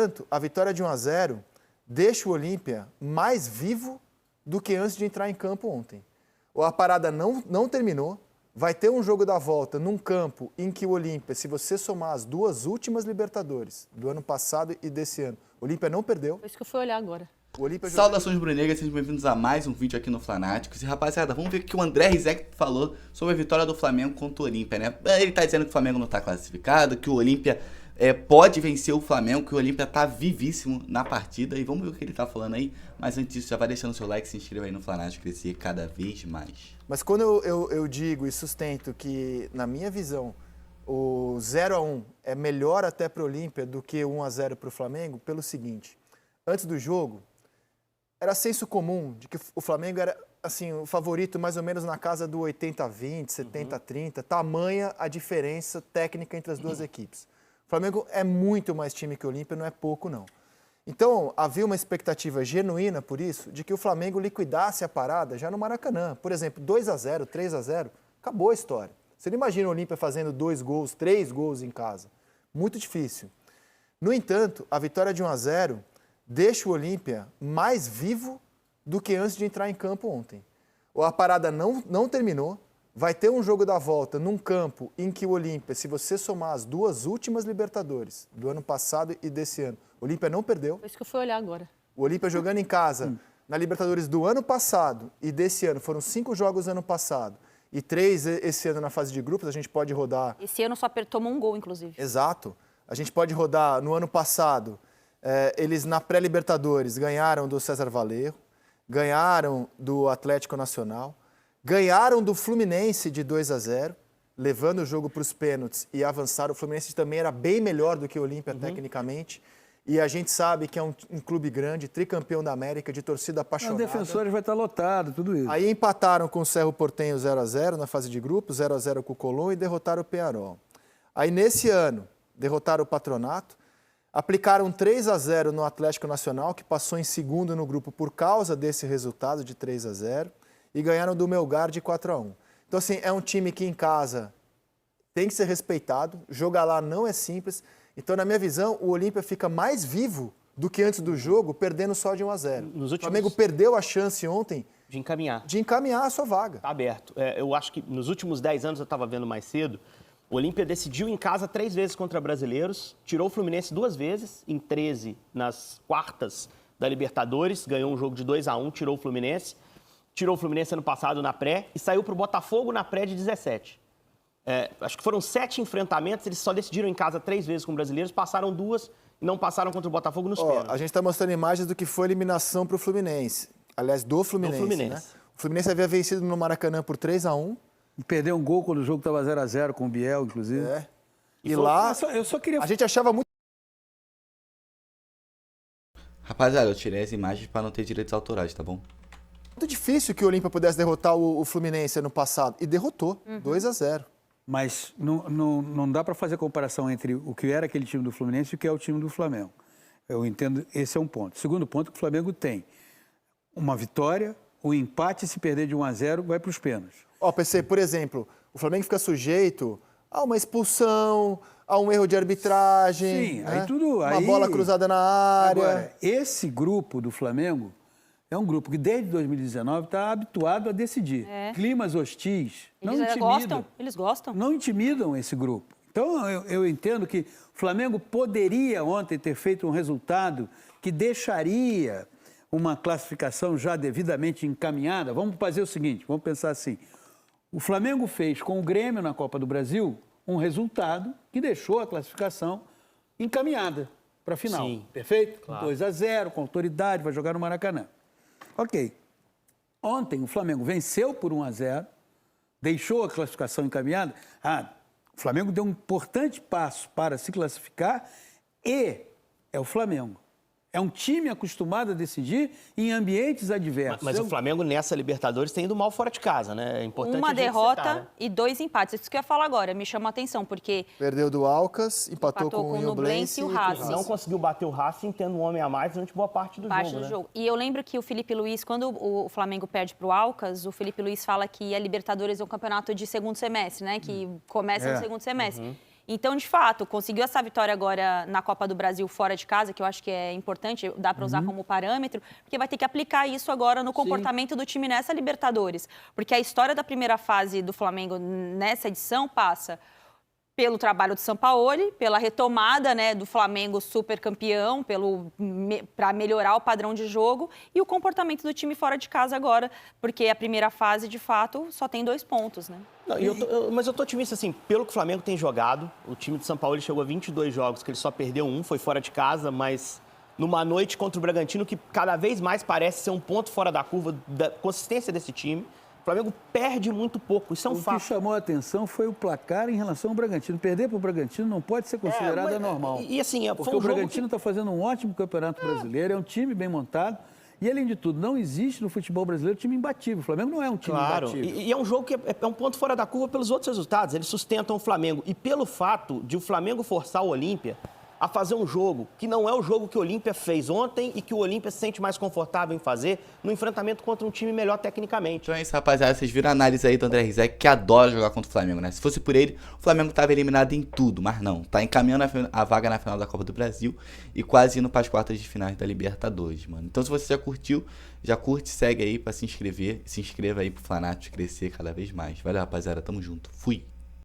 entanto, a vitória de 1-0 deixa o Olímpia mais vivo do que antes de entrar em campo ontem. A parada não terminou, vai ter um jogo da volta num campo em que o Olímpia, se você somar as duas últimas Libertadores, do ano passado e desse ano, o Olímpia não perdeu. Foi isso que eu fui olhar agora. Saudações brunegras, sejam bem-vindos a mais um vídeo aqui no Flanáticos. E rapaziada, vamos ver o que o André Rizek falou sobre a vitória do Flamengo contra o Olímpia, né? Ele tá dizendo que o Flamengo não tá classificado, que o Olímpia pode vencer o Flamengo, que o Olímpia tá vivíssimo na partida. E vamos ver o que ele tá falando aí. Mas antes disso, já vai deixando seu like, se inscreva aí no Flanáticos, crescer cada vez mais. Mas quando eu digo e sustento que, na minha visão, o 0-1 é melhor até para o Olímpia do que 1-0 para o Flamengo, pelo seguinte: antes do jogo, era senso comum de que o Flamengo era assim, o favorito mais ou menos na casa do 80-20, 70-30, tamanha a diferença técnica entre as duas equipes. O Flamengo é muito mais time que o Olímpia, não é pouco não. Então, havia uma expectativa genuína por isso, de que o Flamengo liquidasse a parada já no Maracanã. Por exemplo, 2-0, 3-0, acabou a história. Você não imagina o Olímpia fazendo 2 gols, 3 gols em casa. Muito difícil. No entanto, a vitória de 1-0 deixa o Olímpia mais vivo do que antes de entrar em campo ontem. A parada não terminou, vai ter um jogo da volta num campo em que o Olímpia, se você somar as duas últimas Libertadores, do ano passado e desse ano, o Olímpia não perdeu. Foi isso que eu fui olhar agora. O Olímpia jogando em casa, na Libertadores do ano passado e desse ano, foram 5 jogos ano passado e 3 esse ano na fase de grupos, a gente pode rodar... Esse ano só tomou um gol, inclusive. Exato. A gente pode rodar no ano passado... eles, na pré-Libertadores, ganharam do César Valerro, ganharam do Atlético Nacional, ganharam do Fluminense de 2-0, levando o jogo para os pênaltis e avançaram. O Fluminense também era bem melhor do que o Olímpia tecnicamente. E a gente sabe que é um clube grande, tricampeão da América, de torcida apaixonada. O Defensores vai estar lotado, tudo isso. Aí empataram com o Cerro Porteño 0-0 na fase de grupos, 0-0 com o Colón e derrotaram o Peñarol. Aí nesse ano, derrotaram o Patronato, aplicaram 3-0 no Atlético Nacional, que passou em segundo no grupo por causa desse resultado de 3-0, e ganharam do Melgar de 4-1. Então, assim, é um time que em casa tem que ser respeitado, jogar lá não é simples. Então, na minha visão, o Olímpia fica mais vivo do que antes do jogo, perdendo só de 1-0. O Flamengo perdeu a chance ontem de encaminhar a sua vaga. Tá aberto. Eu acho que nos últimos 10 anos, eu estava vendo mais cedo, o Olímpia decidiu em casa 3 vezes contra brasileiros, tirou o Fluminense 2 vezes, em 13 nas quartas da Libertadores, ganhou um jogo de 2-1, tirou o Fluminense ano passado na pré e saiu para o Botafogo na pré de 17. Acho que foram 7 enfrentamentos, eles só decidiram em casa 3 vezes com brasileiros, passaram 2 e não passaram contra o Botafogo nos pênaltis. A gente está mostrando imagens do que foi a eliminação para o Fluminense. Aliás, do Fluminense. Né? O Fluminense havia vencido no Maracanã por 3-1. E perdeu um gol quando o jogo estava 0-0 com o Biel, inclusive. E lá, eu só queria... a gente achava muito... Rapaziada, eu tirei as imagens para não ter direitos autorais, tá bom? Muito difícil que o Olímpia pudesse derrotar o Fluminense ano passado. E derrotou, 2-0. Mas não dá para fazer comparação entre o que era aquele time do Fluminense e o que é o time do Flamengo. Eu entendo, esse é um ponto. Segundo ponto, que o Flamengo tem uma vitória, o empate, se perder de 1-0, vai para os pênaltis. PC, por exemplo, o Flamengo fica sujeito a uma expulsão, a um erro de arbitragem. Sim, né? aí tudo... Uma bola cruzada na área. Agora, esse grupo do Flamengo é um grupo que desde 2019 está habituado a decidir. Climas hostis não intimidam. Eles gostam. Não intimidam esse grupo. Então, eu entendo que o Flamengo poderia ontem ter feito um resultado que deixaria uma classificação já devidamente encaminhada. Vamos fazer o seguinte, vamos pensar assim. O Flamengo fez com o Grêmio na Copa do Brasil um resultado que deixou a classificação encaminhada para a final. Sim, perfeito? Claro. 2-0, com autoridade, vai jogar no Maracanã. Ok. Ontem o Flamengo venceu por 1-0, deixou a classificação encaminhada. O Flamengo deu um importante passo para se classificar e é o Flamengo. É um time acostumado a decidir em ambientes adversos. Mas o Flamengo, nessa Libertadores, tem ido mal fora de casa, né? É importante uma a gente derrota citar, né? e 2 empates. Isso que eu ia falar agora, me chama a atenção, porque... Perdeu do Alcas, empatou com o Nublense e o Racing. Não conseguiu bater o Racing, tendo um homem a mais durante boa parte do jogo. E eu lembro que o Felipe Luiz, quando o Flamengo perde para o Alcas, o Felipe Luiz fala que a Libertadores é um campeonato de segundo semestre, né? Que começa no segundo semestre. Então, de fato, conseguiu essa vitória agora na Copa do Brasil fora de casa, que eu acho que é importante, dá para usar como parâmetro, porque vai ter que aplicar isso agora no comportamento do time nessa Libertadores. Porque a história da primeira fase do Flamengo nessa edição passa pelo trabalho do Sampaoli, pela retomada, né, do Flamengo super campeão, para melhorar o padrão de jogo, e o comportamento do time fora de casa agora, porque a primeira fase, de fato, só tem 2 pontos, né? Não, mas eu tô otimista, assim, pelo que o Flamengo tem jogado. O time de São Paulo chegou a 22 jogos, que ele só perdeu 1, foi fora de casa, mas numa noite contra o Bragantino, que cada vez mais parece ser um ponto fora da curva da consistência desse time. O Flamengo perde muito pouco, isso é um fato. O que chamou a atenção foi o placar em relação ao Bragantino. Perder para o Bragantino não pode ser considerado anormal. E assim, porque o Bragantino está fazendo um ótimo campeonato brasileiro, é um time bem montado. E, além de tudo, não existe no futebol brasileiro time imbatível. O Flamengo não é um time imbatível. E é um jogo que é um ponto fora da curva pelos outros resultados. Eles sustentam o Flamengo. E pelo fato de o Flamengo forçar o Olímpia a fazer um jogo que não é o jogo que o Olímpia fez ontem e que o Olímpia se sente mais confortável em fazer no enfrentamento contra um time melhor tecnicamente. Então é isso, rapaziada. Vocês viram a análise aí do André Rizek, que adora jogar contra o Flamengo, né? Se fosse por ele, o Flamengo tava eliminado em tudo, mas não. Tá encaminhando a vaga na final da Copa do Brasil e quase indo para as quartas de finais da Libertadores, mano. Então se você já curtiu, já curte, segue aí pra se inscrever. Se inscreva aí pro Flanáticos crescer cada vez mais. Valeu, rapaziada. Tamo junto. Fui.